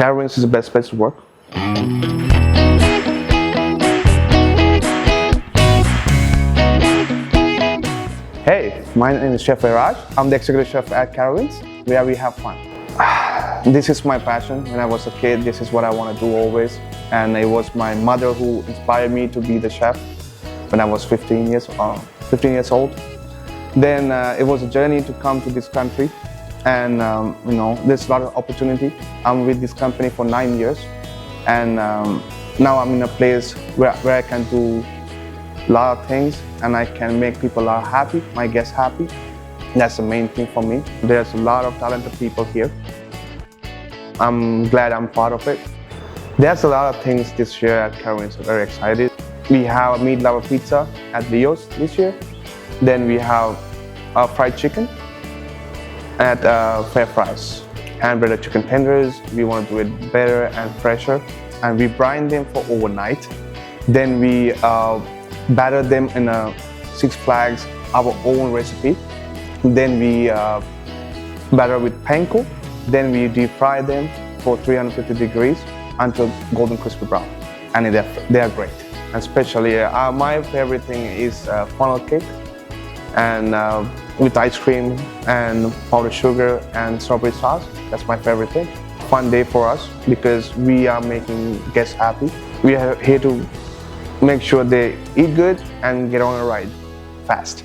Carowinds is the best place to work. Hey, my name is Chef Eraj. I'm the executive chef at Carowinds, where we have fun. This is my passion. When I was a kid, this is what I want to do always. And it was my mother who inspired me to be the chef when I was 15 years old. Then it was a journey to come to this country. And there's a lot of opportunity. I'm with this company for 9 years. And now I'm in a place where I can do a lot of things and I can make people happy, my guests happy. That's the main thing for me. There's a lot of talented people here. I'm glad I'm part of it. There's a lot of things this year at Carowinds. I'm very excited. We have a meat lover pizza at Leo's this year. Then we have fried chicken at Fair Fries. Hand-breaded chicken tenders. We want to do it better and fresher. And we brine them for overnight. Then we batter them in a Six Flags, our own recipe. Then we batter with panko. Then we deep fry them for 350 degrees until golden crispy brown. And they are great. And especially my favorite thing is funnel cake and with ice cream and powdered sugar and strawberry sauce. That's my favorite thing. Fun day for us because we are making guests happy. We are here to make sure they eat good and get on a ride fast.